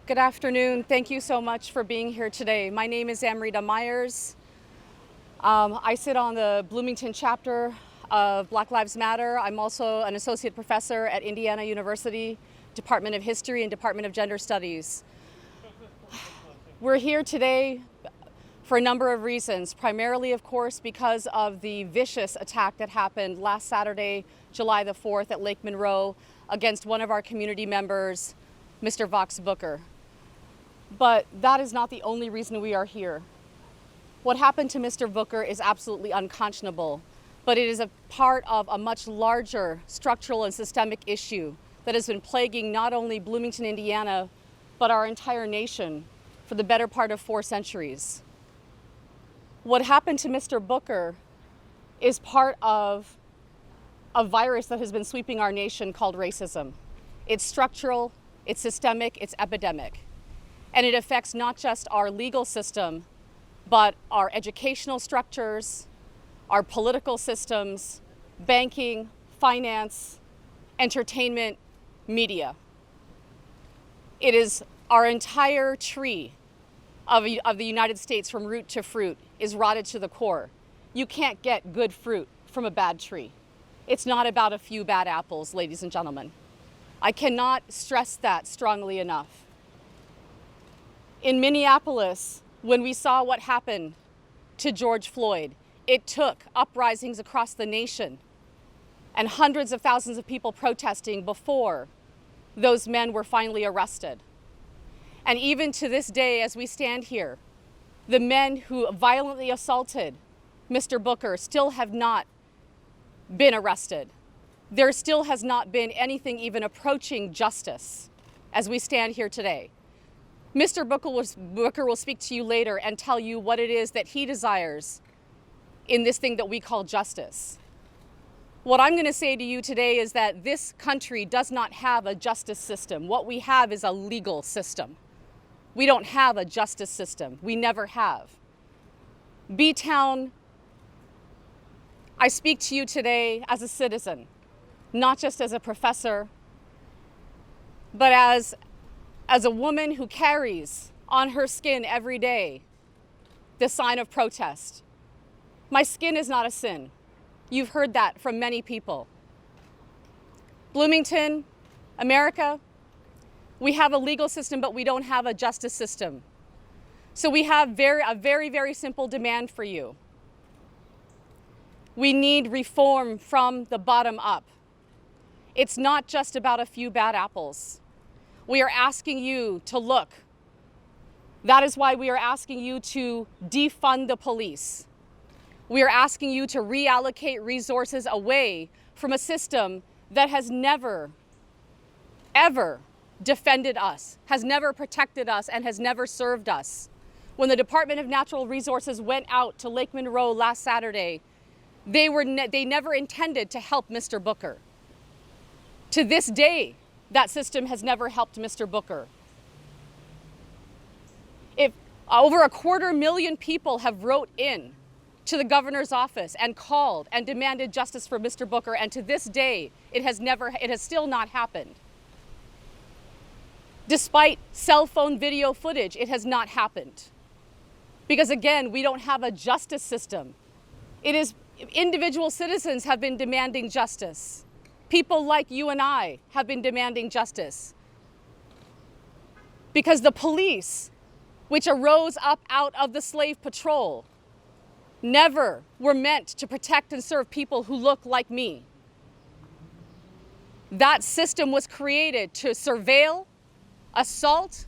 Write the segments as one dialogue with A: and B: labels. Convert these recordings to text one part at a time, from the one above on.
A: Good afternoon. Thank you so much for being here today. My name is Amrita Myers. I sit on the Bloomington chapter of Black Lives Matter. I'm also an associate professor at Indiana University, Department of History and Department of Gender Studies. We're here today for a number of reasons, primarily, of course, because of the vicious attack that happened last Saturday, July the 4th at Lake Monroe against one of our community members, Mr. Vaughx Booker. But that is not the only reason we are here. What happened to Mr. Booker is absolutely unconscionable, but it is a part of a much larger structural and systemic issue that has been plaguing not only Bloomington, Indiana, but our entire nation for the better part of 4 centuries. What happened to Mr. Booker is part of a virus that has been sweeping our nation called racism. It's structural, it's systemic, it's epidemic. And it affects not just our legal system, but our educational structures, our political systems, banking, finance, entertainment, media. It is our entire tree of the United States from root to fruit is rotted to the core. You can't get good fruit from a bad tree. It's not about a few bad apples, ladies and gentlemen. I cannot stress that strongly enough. In Minneapolis, when we saw what happened to George Floyd, it took uprisings across the nation and hundreds of thousands of people protesting before those men were finally arrested. And even to this day, as we stand here, the men who violently assaulted Mr. Booker still have not been arrested. There still has not been anything even approaching justice as we stand here today. Mr. Booker will speak to you later and tell you what it is that he desires in this thing that we call justice. What I'm going to say to you today is that this country does not have a justice system. What we have is a legal system. We don't have a justice system. We never have. B-Town, I speak to you today as a citizen, not just as a professor, but as a woman who carries on her skin every day the sign of protest. My skin is not a sin. You've heard that from many people. Bloomington, America, we have a legal system, but we don't have a justice system. So we have a very, very simple demand for you. We need reform from the bottom up. It's not just about a few bad apples. We are asking you to look. That is why we are asking you to defund the police. We are asking you to reallocate resources away from a system that has never, ever defended us, has never protected us, and has never served us. When the Department of Natural Resources went out to Lake Monroe last Saturday, they never intended to help Mr. Booker. To this day, that system has never helped Mr. Booker. If over 250,000 people have wrote in to the governor's office and called and demanded justice for Mr. Booker, and to this day, it has still not happened. Despite cell phone video footage, it has not happened. Because again, we don't have a justice system. Individual citizens have been demanding justice. People like you and I have been demanding justice. Because the police, which arose up out of the slave patrol, never were meant to protect and serve people who look like me. That system was created to surveil, assault,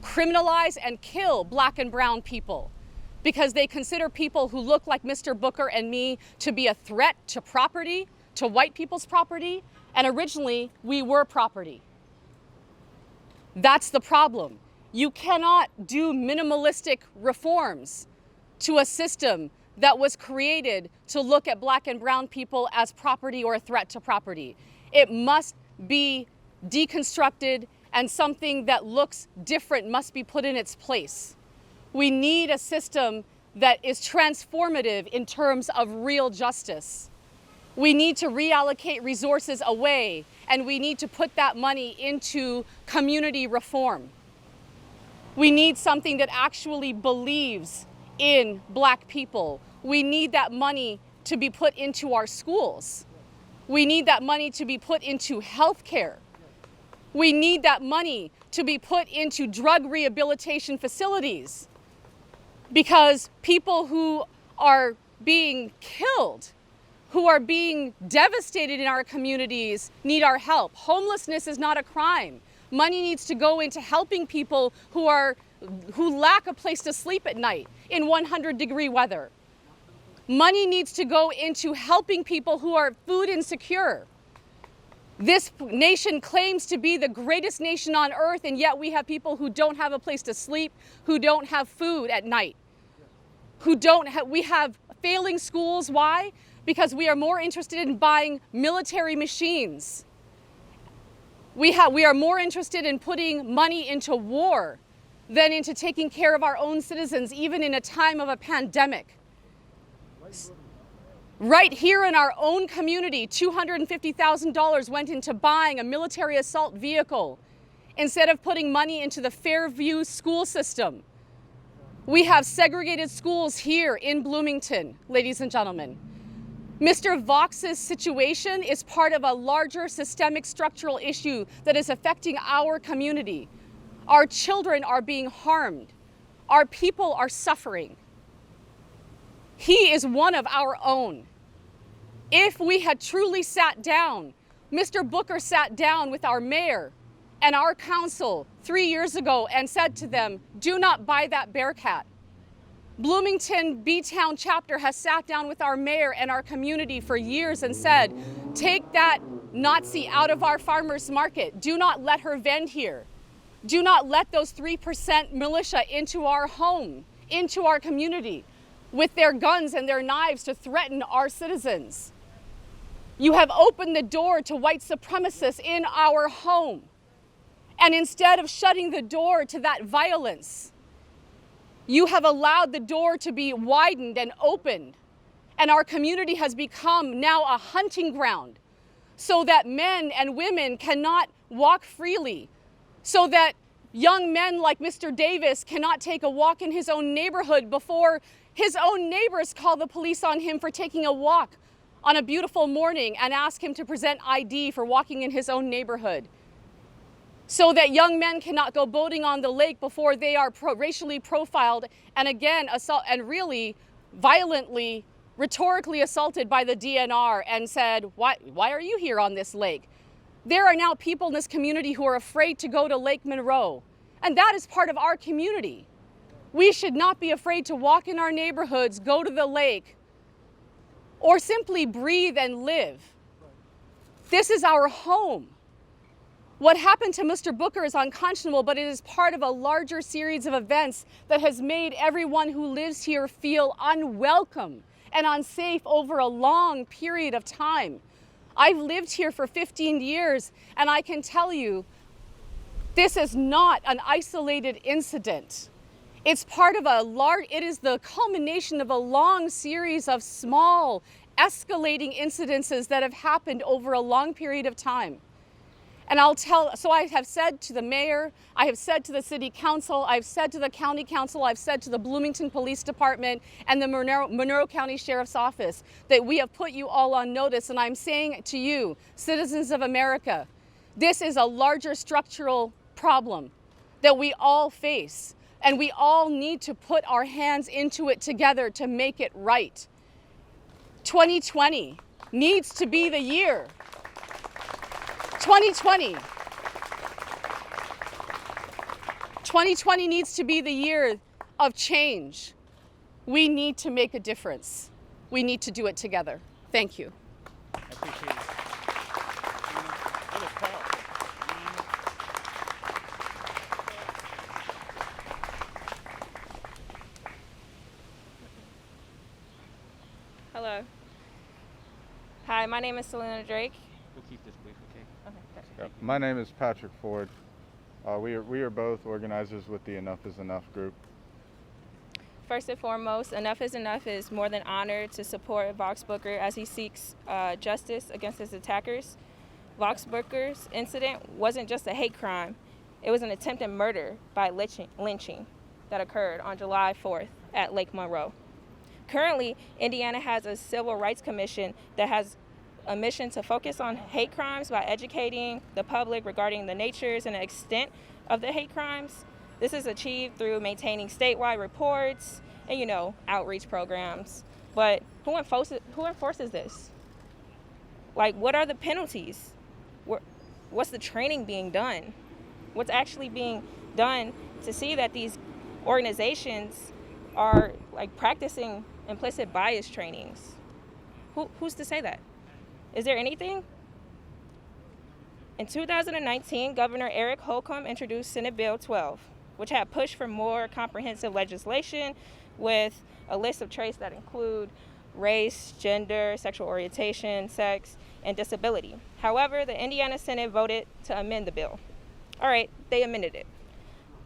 A: criminalize, and kill Black and brown people because they consider people who look like Mr. Booker and me to be a threat to property, to white people's property, and originally we were property. That's the problem. You cannot do minimalistic reforms to a system that was created to look at Black and brown people as property or a threat to property. It must be deconstructed, and something that looks different must be put in its place. We need a system that is transformative in terms of real justice. We need to reallocate resources away, and we need to put that money into community reform. We need something that actually believes in Black people. We need that money to be put into our schools. We need that money to be put into healthcare. We need that money to be put into drug rehabilitation facilities, because people who are being killed, who are being devastated in our communities, need our help. Homelessness is not a crime. Money needs to go into helping people who lack a place to sleep at night in 100-degree weather. Money needs to go into helping people who are food insecure. This nation claims to be the greatest nation on earth, and yet we have people who don't have a place to sleep, who don't have food at night, we have failing schools. Why? Because we are more interested in buying military machines. We are more interested in putting money into war than into taking care of our own citizens, even in a time of a pandemic. Right here in our own community, $250,000 went into buying a military assault vehicle instead of putting money into the Fairview school system. We have segregated schools here in Bloomington, ladies and gentlemen. Mr. Vauxx's situation is part of a larger systemic structural issue that is affecting our community. Our children are being harmed. Our people are suffering. He is one of our own. If we had truly sat down, Mr. Booker sat down with our mayor and our council 3 years ago and said to them, do not buy that Bearcat. Bloomington B-Town chapter has sat down with our mayor and our community for years and said, take that Nazi out of our farmers market. Do not let her vend here. Do not let those 3% militia into our home, into our community, with their guns and their knives to threaten our citizens. You have opened the door to white supremacists in our home. And instead of shutting the door to that violence, you have allowed the door to be widened and opened. And our community has become now a hunting ground so that men and women cannot walk freely, so that young men like Mr. Davis cannot take a walk in his own neighborhood before his own neighbors call the police on him for taking a walk on a beautiful morning and ask him to present ID for walking in his own neighborhood. So that young men cannot go boating on the lake before they are racially profiled and again and really violently, rhetorically assaulted by the DNR and said, why are you here on this lake? There are now people in this community who are afraid to go to Lake Monroe, and that is part of our community. We should not be afraid to walk in our neighborhoods, go to the lake, or simply breathe and live. This is our home. What happened to Mr. Booker is unconscionable, but it is part of a larger series of events that has made everyone who lives here feel unwelcome and unsafe over a long period of time. I've lived here for 15 years, and I can tell you, this is not an isolated incident. It's part of it is the culmination of a long series of small, escalating incidences that have happened over a long period of time. And so I have said to the mayor, I have said to the city council, I've said to the county council, I've said to the Bloomington Police Department and the Monroe County Sheriff's Office that we have put you all on notice. And I'm saying to you, citizens of America, this is a larger structural problem that we all face, and we all need to put our hands into it together to make it right. 2020 needs to be the year. 2020 needs to be the year of change. We need to make a difference. We need to do it together. Thank you.
B: I appreciate it. That was powerful.
C: Hello. Hi, my name is Selena Drake.
B: We'll keep this brief, okay?
C: Okay, gotcha.
D: Yeah, my name is Patrick Ford. We are both organizers with the Enough is Enough group.
C: First and foremost, Enough is Enough is more than honored to support Vaughxx Booker as he seeks justice against his attackers. Vaughxx Booker's incident wasn't just a hate crime. It was an attempted murder by lynching that occurred on July 4th at Lake Monroe. Currently, Indiana has a civil rights commission that has a mission to focus on hate crimes by educating the public regarding the natures and the extent of the hate crimes. This is achieved through maintaining statewide reports and, outreach programs. But who enforces this? Like, what are the penalties? What's the training being done? What's actually being done to see that these organizations are practicing implicit bias trainings? Who's to say that? Is there anything? In 2019, Governor Eric Holcomb introduced Senate Bill 12, which had pushed for more comprehensive legislation with a list of traits that include race, gender, sexual orientation, sex, and disability. However, the Indiana Senate voted to amend the bill. All right, they amended it,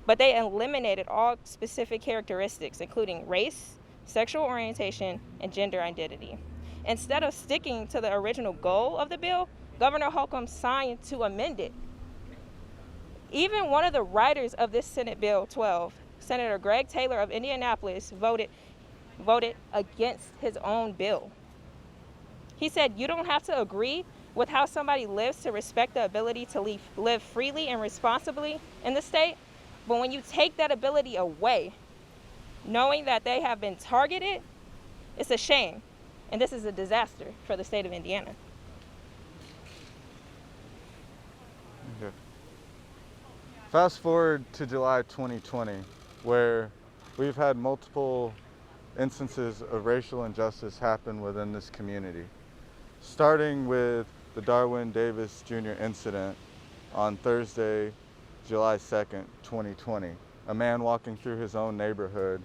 C: but they eliminated all specific characteristics, including race, sexual orientation, and gender identity. Instead of sticking to the original goal of the bill, Governor Holcomb signed to amend it. Even one of the writers of this Senate Bill 12, Senator Greg Taylor of Indianapolis, voted against his own bill. He said, you don't have to agree with how somebody lives to respect the ability to live freely and responsibly in the state, but when you take that ability away, knowing that they have been targeted, it's a shame, and this is a disaster for the state of Indiana.
D: Okay. Fast forward to July 2020, where we've had multiple instances of racial injustice happen within this community. Starting with the Darwin Davis Jr. incident on Thursday, July 2nd, 2020. A man walking through his own neighborhood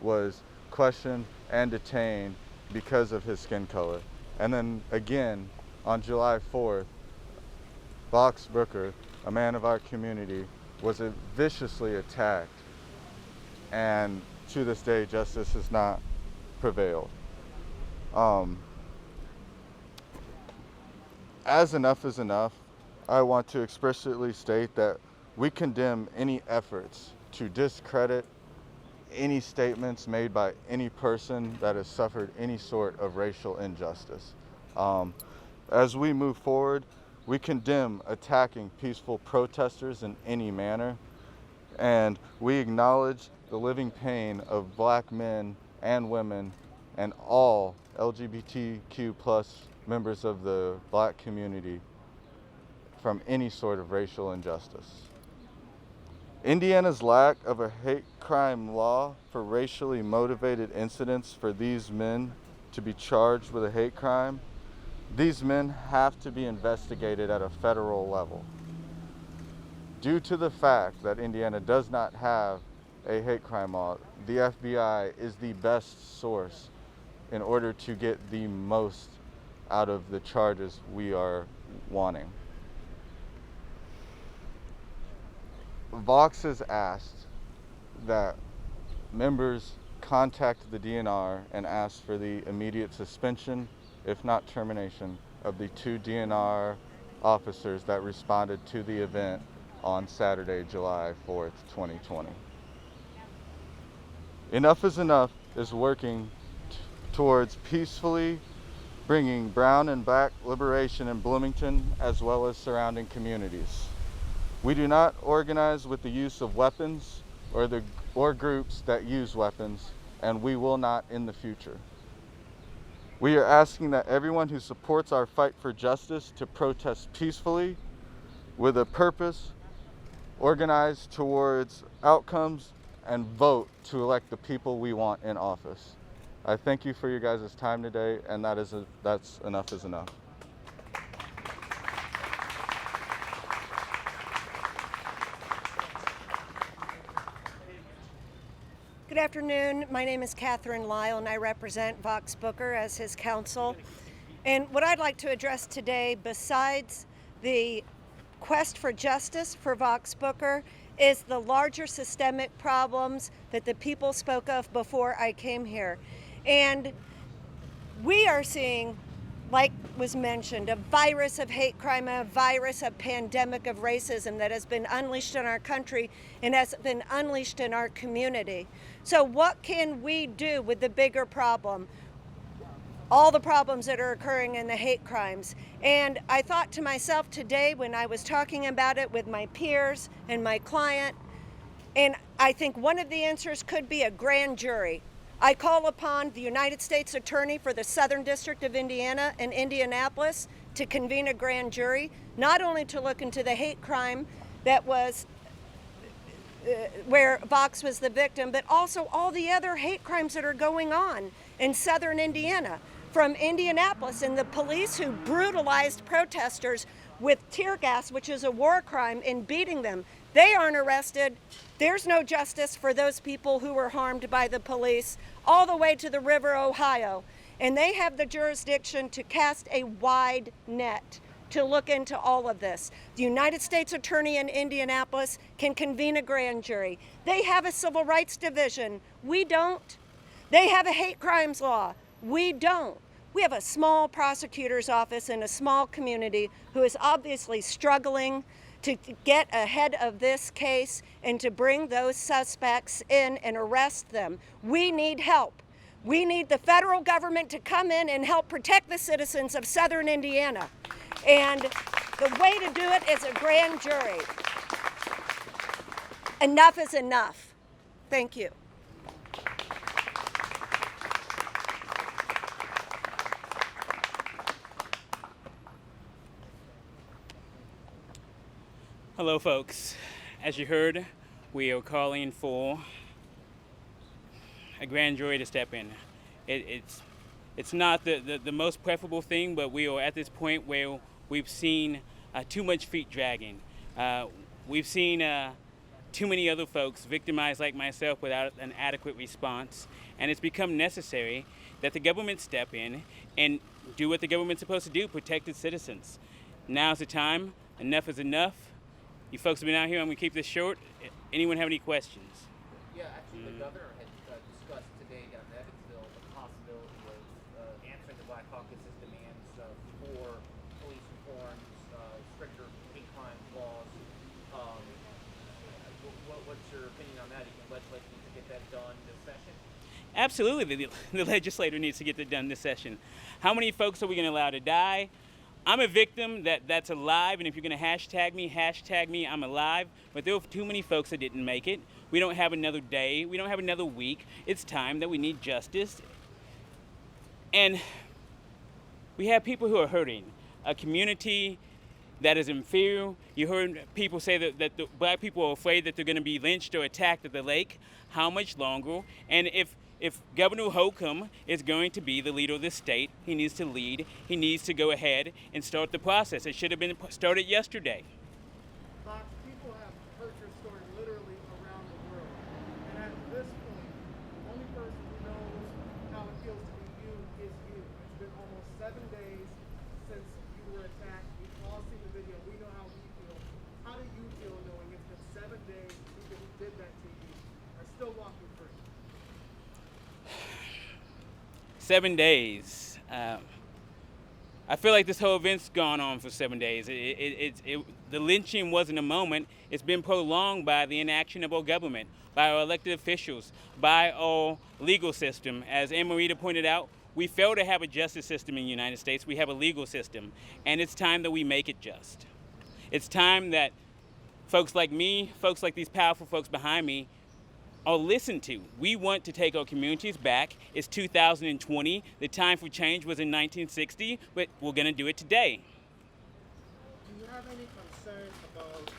D: was questioned and detained because of his skin color. And then again, on July 4th, Vaughxx Booker, a man of our community, was viciously attacked, and to this day, justice has not prevailed. As enough is enough, I want to explicitly state that we condemn any efforts to discredit any statements made by any person that has suffered any sort of racial injustice. As we move forward, we condemn attacking peaceful protesters in any manner, and we acknowledge the living pain of Black men and women and all LGBTQ+ members of the Black community from any sort of racial injustice. Indiana's lack of a hate crime law for racially motivated incidents for these men to be charged with a hate crime, these men have to be investigated at a federal level. Due to the fact that Indiana does not have a hate crime law, the FBI is the best source in order to get the most out of the charges we are wanting. Vaughxx has asked that members contact the DNR and ask for the immediate suspension, if not termination, of the 2 DNR officers that responded to the event on Saturday, July 4th, 2020. Enough is Enough is working towards peacefully bringing brown and Black liberation in Bloomington as well as surrounding communities. We do not organize with the use of weapons or groups that use weapons, and we will not in the future. We are asking that everyone who supports our fight for justice to protest peacefully with a purpose, organize towards outcomes, and vote to elect the people we want in office. I thank you for your guys' time today, and that's enough is enough.
E: Good afternoon. My name is Katherine Liell, and I represent Vaughxx Booker as his counsel. And what I'd like to address today, besides the quest for justice for Vaughxx Booker, is the larger systemic problems that the people spoke of before I came here. And we are seeing like was mentioned, a virus of hate crime, a virus, a pandemic of racism that has been unleashed in our country and has been unleashed in our community. So what can we do with the bigger problem? All the problems that are occurring in the hate crimes. And I thought to myself today when I was talking about it with my peers and my client, and I think one of the answers could be a grand jury. I call upon the United States Attorney for the Southern District of Indiana in Indianapolis to convene a grand jury, not only to look into the hate crime that was where Vauxx was the victim, but also all the other hate crimes that are going on in southern Indiana. From Indianapolis and the police who brutalized protesters with tear gas, which is a war crime, in beating them. They aren't arrested. There's no justice for those people who were harmed by the police, all the way to the river Ohio. And they have the jurisdiction to cast a wide net to look into all of this. The United States Attorney in Indianapolis can convene a grand jury. They have a civil rights division. We don't. They have a hate crimes law. We don't. We have a small prosecutor's office in a small community who is obviously struggling to get ahead of this case and to bring those suspects in and arrest them. We need help. We need the federal government to come in and help protect the citizens of southern Indiana. And the way to do it is a grand jury. Enough is enough. Thank you.
B: Hello, folks. As you heard, we are calling for a grand jury to step in. It's not the most preferable thing, but we are at this point where we've seen too much feet dragging. We've seen too many other folks victimized like myself without an adequate response, and it's become necessary that the government step in and do what the government's supposed to do, protect its citizens. Now's the time. Enough is enough. You folks have been out here. I'm going to keep this short. Anyone have any questions?
F: Yeah, actually, the governor had discussed today down in Evansville the possibility of answering the Black Caucus's demands for police reforms, stricter hate crime laws. What's your opinion on that? Do you think legislature needs to get that done this session?
B: Absolutely. The legislator needs to get that done this session. How many folks are we going to allow to die? I'm a victim that's alive, and if you're going to hashtag me, I'm alive. But there are too many folks that didn't make it. We don't have another day. We don't have another week. It's time that we need justice. And we have people who are hurting. A community that is inferior. You heard people say that the black people are afraid that they're going to be lynched or attacked at the lake. How much longer? And if Governor Holcomb is going to be the leader of this state, he needs to lead. He needs to go ahead and start the process. It should have been started yesterday.
G: Vauxx, people have heard your story literally around the world. And at this point, the only person who knows how it feels to be you is you. It's been almost 7 days since you were attacked. We've all seen the video. We know how we feel. How do you feel knowing it's been 7 days people who did that to you are still walking free?
B: 7 days. I feel like this whole event's gone on for 7 days. The lynching wasn't a moment. It's been prolonged by the inaction of our government, by our elected officials, by our legal system. As Ann Marita pointed out, we fail to have a justice system in the United States. We have a legal system, and it's time that we make it just. It's time that folks like me, folks like these powerful folks behind me, are listened to. We want to take our communities back. It's 2020. The time for change was in 1960, but we're going to do it today.
G: Do you have any concerns about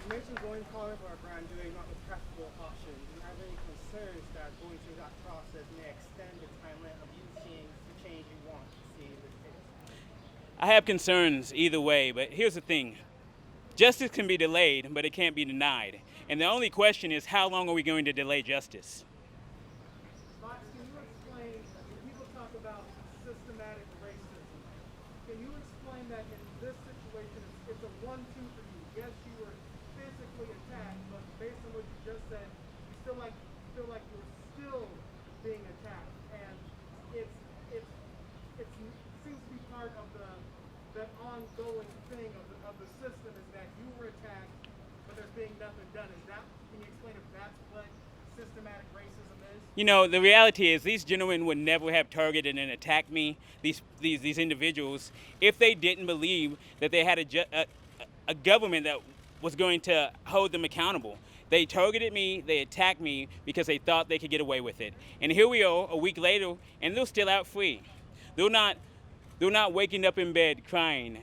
G: you mentioned going calling for a grand jury, not the practical option. Do you have any concerns that going through that process may extend the timeline of you seeing the change you want to see in this case?
B: I have concerns either way, but here's the thing. Justice can be delayed, but it can't be denied. And the only question is, how long are we going to delay justice?
G: Vauxx, can you explain, when people talk about systematic racism, can you explain that in this situation, it's a 1-2 for you? Yes, you were physically attacked, but based on what you just said, you still like feel like you're still being attacked, and it seems to be part of that ongoing thing of the system is that you were attacked, but there's being nothing done. Can you explain if that's what systematic racism is?
B: You know, the reality is these gentlemen would never have targeted and attacked me, these individuals, if they didn't believe that they had a government that was going to hold them accountable. They targeted me, they attacked me because they thought they could get away with it. And here we are a week later, and they're still out free. They're not waking up in bed crying.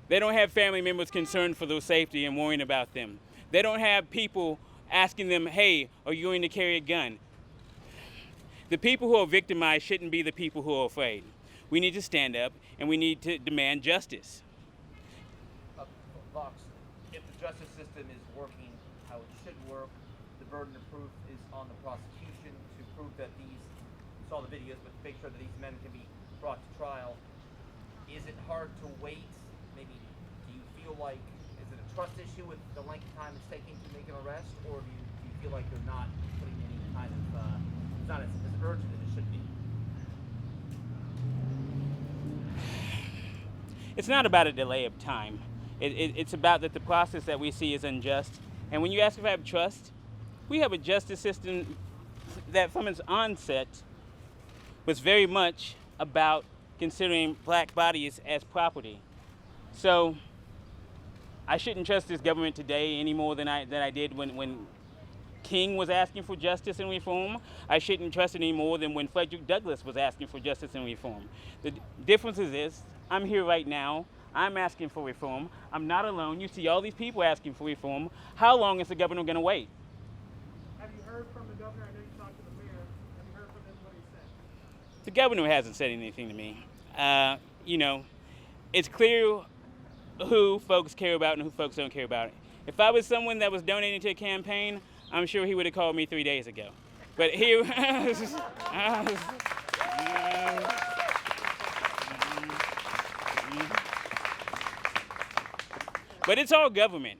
B: They don't have family members concerned for their safety and worrying about them. They don't have people asking them, hey, are you going to carry a gun? The people who are victimized shouldn't be the people who are afraid. We need to stand up, and we need to demand justice.
F: Vauxx, if the justice system is working how it should work, the burden of proof is on the prosecution to prove that you saw the videos, but to make sure that these men can be brought to trial. Is it hard to wait? Maybe, do you feel like, is it a trust issue with the length of time it's taking to make an arrest, or do you feel like they're not putting any kind of, it's not as urgent as it should be?
B: It's not about a delay of time. It's about that the process that we see is unjust. And when you ask if I have trust, we have a justice system that from its onset was very much about considering black bodies as property. So I shouldn't trust this government today any more than I did when King was asking for justice and reform. I shouldn't trust it any more than when Frederick Douglass was asking for justice and reform. The difference is this: I'm here right now. I'm asking for reform. I'm not alone. You see all these people asking for reform. How long is the governor going to wait?
G: Have you heard from the governor? I know you talked to the mayor. Have you heard from him what he said?
B: The governor hasn't said anything to me. You know, it's clear who folks care about and who folks don't care about. If I was someone that was donating to a campaign, I'm sure he would have called me 3 days ago. But here, but it's all government.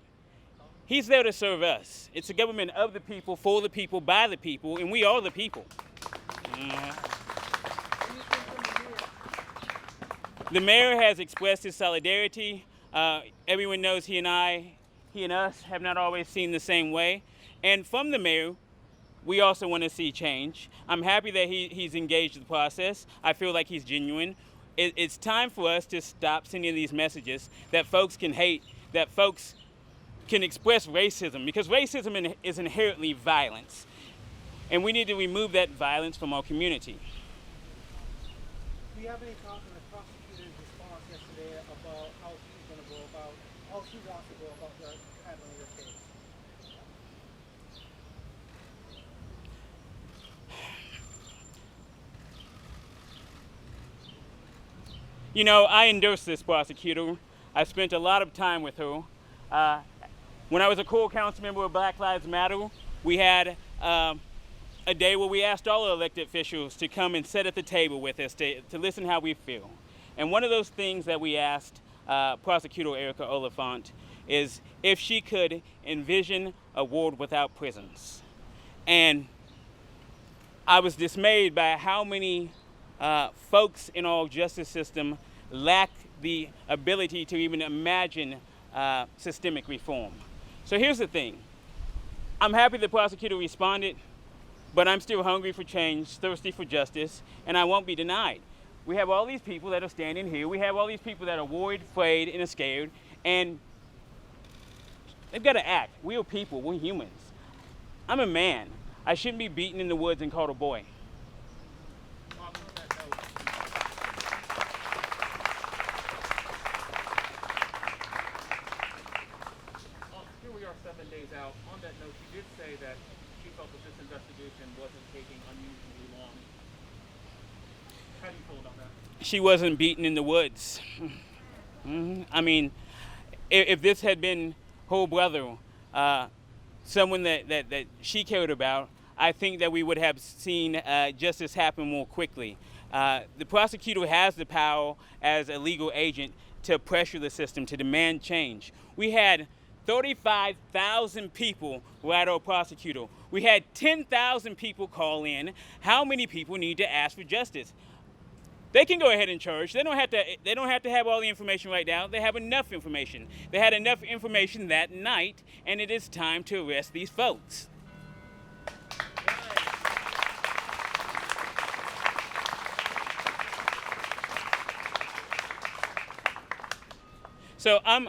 B: He's there to serve us. It's a government of the people, for the people, by the people, and we are the people. The mayor has expressed his solidarity. Everyone knows he and us have not always seen the same way. And from the mayor, we also want to see change. I'm happy that he's engaged in the process. I feel like he's genuine. It's time for us to stop sending these messages that folks can hate, that folks can express racism, because racism is inherently violence. And we need to remove that violence from our community.
G: Do you have any thoughts on the prosecutor's response yesterday about how she's going to go about, how she wants to go about handling your case?
B: You know, I endorse this prosecutor. I spent a lot of time with her. When I was a core council member of Black Lives Matter, we had a day where we asked all elected officials to come and sit at the table with us to listen how we feel. And one of those things that we asked Prosecutor Erica Oliphant is if she could envision a world without prisons. And I was dismayed by how many folks in our justice system lack the ability to even imagine systemic reform. So here's the thing. I'm happy the prosecutor responded, but I'm still hungry for change, thirsty for justice, and I won't be denied. We have all these people that are standing here. We have all these people that are worried, afraid, and scared, and they've got to act. We are people. We're humans. I'm a man. I shouldn't be beaten in the woods and called a boy.
F: Here we are 7 days out. On that note, she did say that she felt that this investigation wasn't taking unusually long. How do you feel about that?
B: She wasn't beaten in the woods. I mean, if this had been her brother, someone that she cared about, I think that we would have seen justice happen more quickly. The prosecutor has the power as a legal agent to pressure the system, to demand change. We had 35,000 people write our prosecutor. We had 10,000 people call in. How many people need to ask for justice? They can go ahead and charge. They don't have to have all the information right now. They have enough information. They had enough information that night, and it is time to arrest these folks. So I'm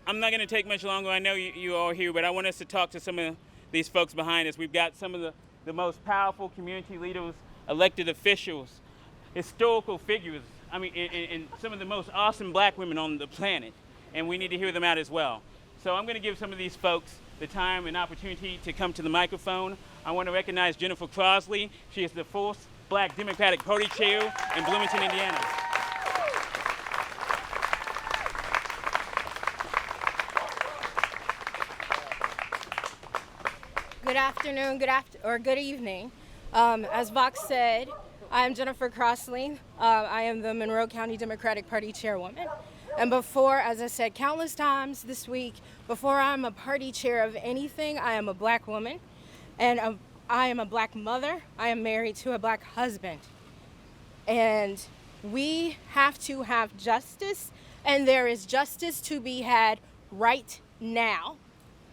B: not going to take much longer. I know you all are here, but I want us to talk to some of these folks behind us. We've got some of the most powerful community leaders, elected officials, historical figures, and some of the most awesome black women on the planet, and we need to hear them out as well. So I'm going to give some of these folks the time and opportunity to come to the microphone. I want to recognize Jennifer Crossley. She is the 4th Black Democratic Party Chair in Bloomington, Indiana.
H: Good afternoon, good evening. As Vauxx said, I am Jennifer Crossley. I am the Monroe County Democratic Party Chairwoman. And before, as I said countless times this week, before I'm a party chair of anything, I am a black woman. And I am a black mother. I am married to a black husband. And we have to have justice, and there is justice to be had right now.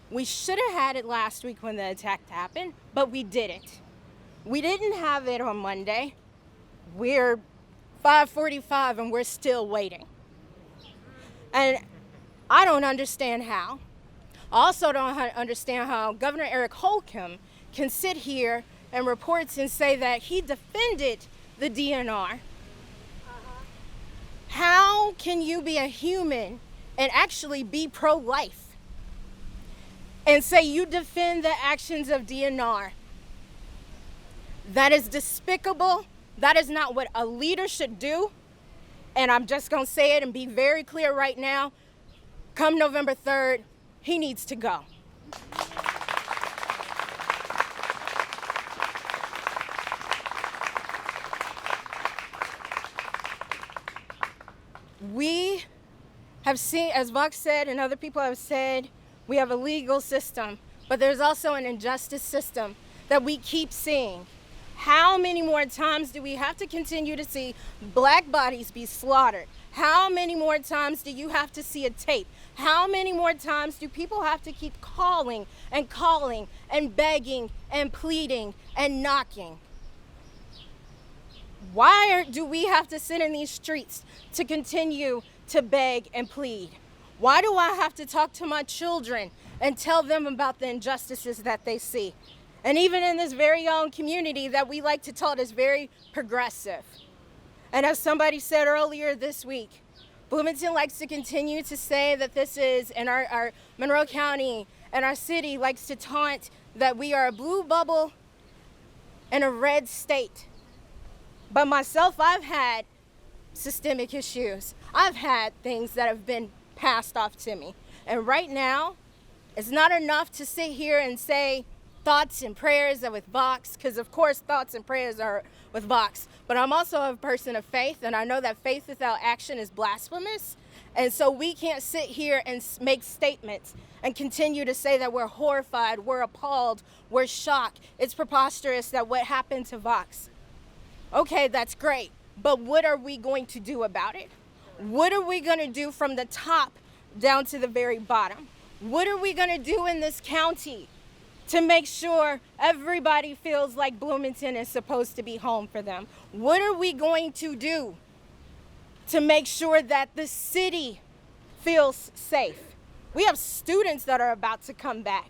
H: We should have had it last week when the attack happened, but we didn't. We didn't have it on Monday. We're 5:45 and we're still waiting. And I don't understand how. I also don't understand how Governor Eric Holcomb can sit here and reports and say that he defended the DNR. How can you be a human and actually be pro-life and say you defend the actions of DNR? That is despicable. That is not what a leader should do. And I'm just going to say it and be very clear right now. Come November 3rd, he needs to go. We have seen, as Vauxx said and other people have said, we have a legal system, but there's also an injustice system that we keep seeing. How many more times do we have to continue to see black bodies be slaughtered? How many more times do you have to see a tape? How many more times do people have to keep calling and begging and pleading and knocking? Why do we have to sit in these streets to continue to beg and plead? Why do I have to talk to my children and tell them about the injustices that they see? And even in this very own community that we like to tout as very progressive. And as somebody said earlier this week, Bloomington likes to continue to say that this is, and our Monroe County and our city likes to taunt that we are a blue bubble and a red state. But myself, I've had systemic issues. I've had things that have been passed off to me. And right now, it's not enough to sit here and say thoughts and prayers are with Vauxx, because of course thoughts and prayers are with Vauxx. But I'm also a person of faith, and I know that faith without action is blasphemous. And so we can't sit here and make statements and continue to say that we're horrified, we're appalled, we're shocked. It's preposterous that what happened to Vauxx. Okay, that's great, but what are we going to do about it? What are we going to do from the top down to the very bottom? What are we going to do in this county to make sure everybody feels like Bloomington is supposed to be home for them? What are we going to do to make sure that the city feels safe? We have students that are about to come back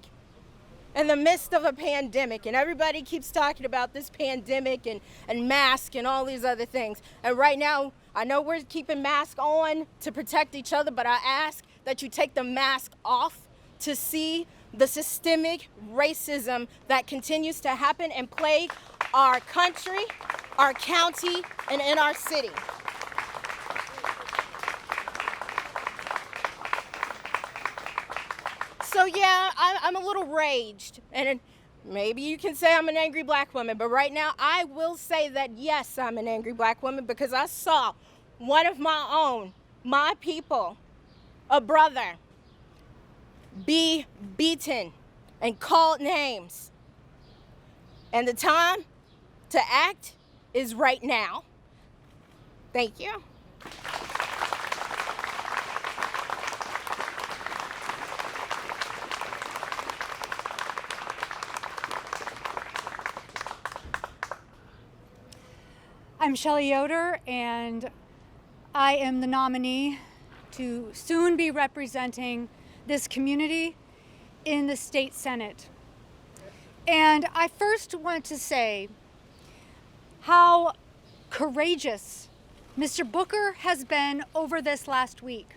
H: in the midst of a pandemic, and everybody keeps talking about this pandemic and masks and all these other things. And right now, I know we're keeping masks on to protect each other, but I ask that you take the mask off to see the systemic racism that continues to happen and plague our country, our county, and in our city. So yeah, I'm a little raged, and maybe you can say I'm an angry black woman, but right now I will say that yes, I'm an angry black woman, because I saw one of my own, my people, a brother, be beaten and called names And the time to act is right now. Thank you.
I: I'm Shelley Yoder, and I am the nominee to soon be representing this community in the state Senate. And I first want to say how courageous Mr. Booker has been over this last week.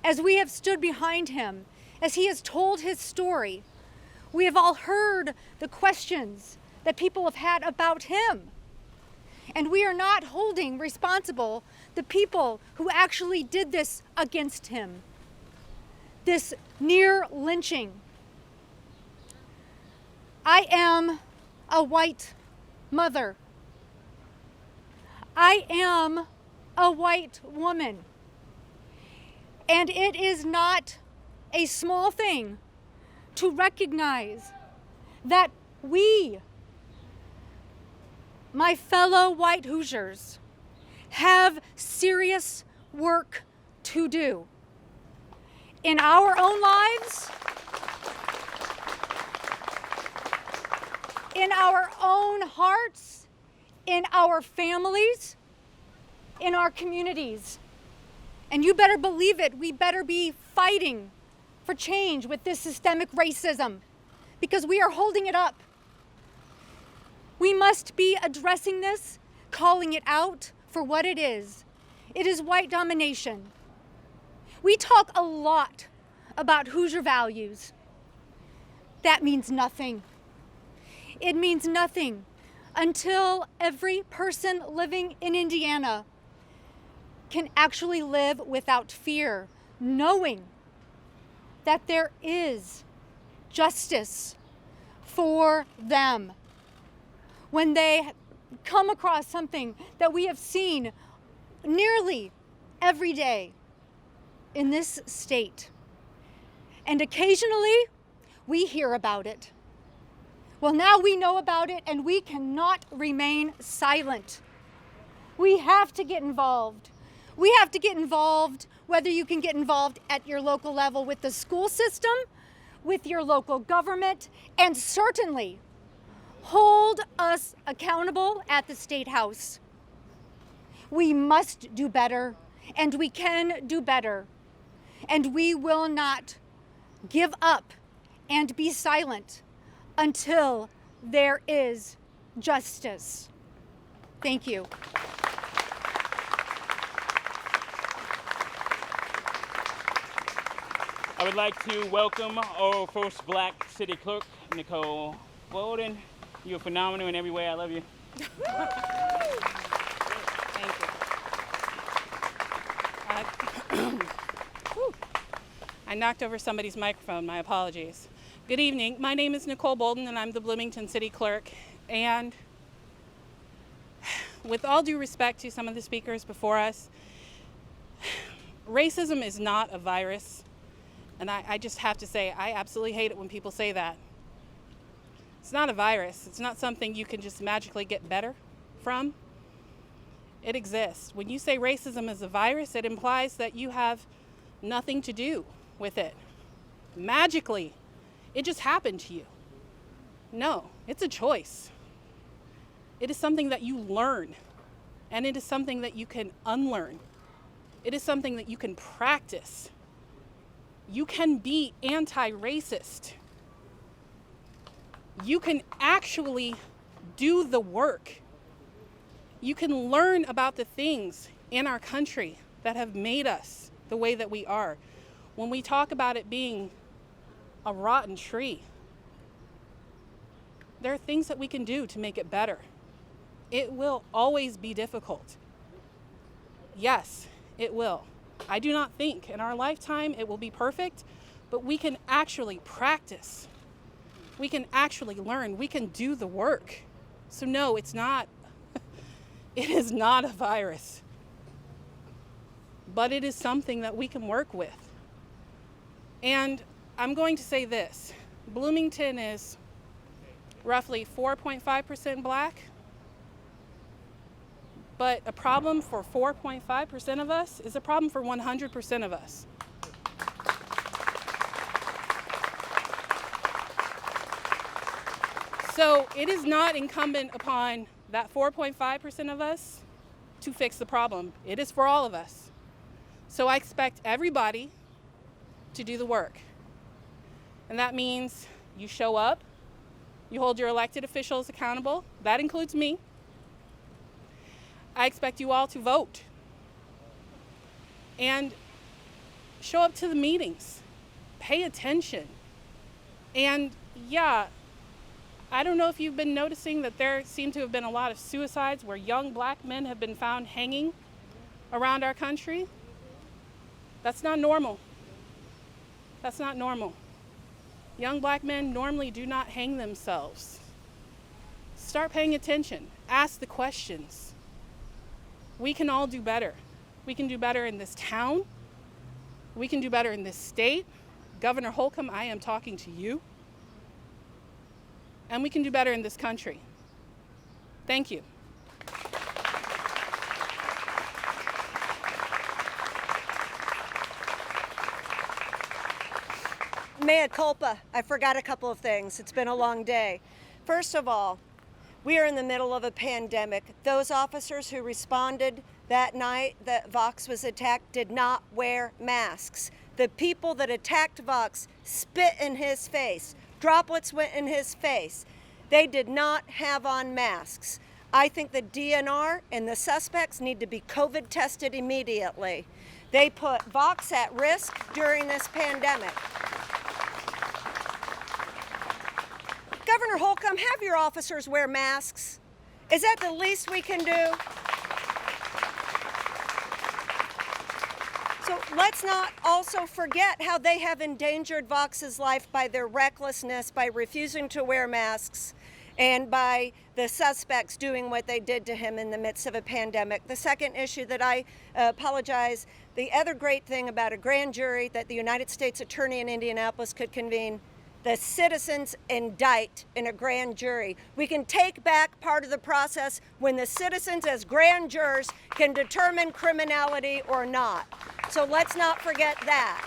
I: As we have stood behind him, as he has told his story, we have all heard the questions that people have had about him. And we are not holding responsible the people who actually did this against him. This near lynching. I am a white mother. I am a white woman. And it is not a small thing to recognize that we, my fellow white Hoosiers, have serious work to do in our own lives, in our own hearts, in our families, in our communities. And you better believe it, we better be fighting for change with this systemic racism, because we are holding it up. We must be addressing this, calling it out for what it is. It is white domination. We talk a lot about Hoosier values. That means nothing. It means nothing until every person living in Indiana can actually live without fear, knowing that there is justice for them. When they come across something that we have seen nearly every day in this state. And occasionally, we hear about it. Well, now we know about it, and we cannot remain silent. We have to get involved. We have to get involved, whether you can get involved at your local level with the school system, with your local government, and certainly hold us accountable at the State House. We must do better, and we can do better. And we will not give up and be silent until there is justice. Thank you.
B: I would like to welcome our first Black City Clerk, Nicole Bolden. You're phenomenal in every way. I love you.
J: Thank you. I knocked over somebody's microphone. My apologies. Good evening. My name is Nicole Bolden, and I'm the Bloomington City Clerk. And with all due respect to some of the speakers before us, racism is not a virus. And I just have to say, I absolutely hate it when people say that. It's not a virus. It's not something you can just magically get better from. It exists. When you say racism is a virus, it implies that you have nothing to do with it. Magically, it just happened to you. No, it's a choice. It is something that you learn, and it is something that you can unlearn. It is something that you can practice. You can be anti-racist. You can actually do the work. You can learn about the things in our country that have made us the way that we are. When we talk about it being a rotten tree, there are things that we can do to make it better. It will always be difficult. Yes, it will. I do not think in our lifetime it will be perfect, but we can actually practice. We can actually learn. We can do the work. So no, it's not, it is not a virus, but it is something that we can work with. And I'm going to say this, Bloomington is roughly 4.5% black. But a problem for 4.5% of us is a problem for 100% of us. So it is not incumbent upon that 4.5% of us to fix the problem. It is for all of us. So I expect everybody to do the work. And that means you show up, you hold your elected officials accountable. That includes me. I expect you all to vote and show up to the meetings, pay attention. And yeah, I don't know if you've been noticing that there seem to have been a lot of suicides where young black men have been found hanging around our country. That's not normal. That's not normal. Young black men normally do not hang themselves. Start paying attention. Ask the questions. We can all do better. We can do better in this town. We can do better in this state. Governor Holcomb, I am talking to you. And we can do better in this country. Thank you.
E: Mea culpa. I forgot a couple of things. It's been a long day. First of all, we are in the middle of a pandemic. Those officers who responded that night that Vauxxx was attacked did not wear masks. The people that attacked Vauxxx spit in his face. Droplets went in his face. They did not have on masks. I think the DNR and the suspects need to be COVID tested immediately. They put Vauxxx at risk during this pandemic. Governor Holcomb, have your officers wear masks. Is that the least we can do? So let's not also forget how they have endangered Vauxx's life by their recklessness, by refusing to wear masks, and by the suspects doing what they did to him in the midst of a pandemic. The second issue that I apologize, the other great thing about a grand jury that the United States Attorney in Indianapolis could convene, the citizens indict in a grand jury. We can take back part of the process when the citizens as grand jurors can determine criminality or not. So let's not forget that.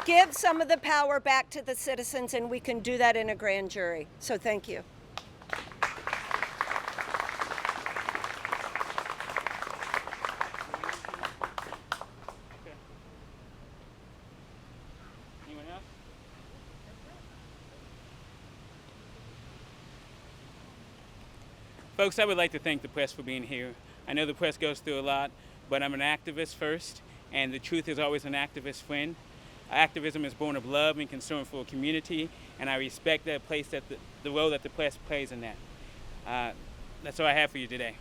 E: Give some of the power back to the citizens, and we can do that in a grand jury. So thank you.
B: Folks, I would like to thank the press for being here. I know the press goes through a lot, but I'm an activist first, and the truth is always an activist friend. Activism is born of love and concern for a community, and I respect that place, that the role that the press plays in that. That's all I have for you today.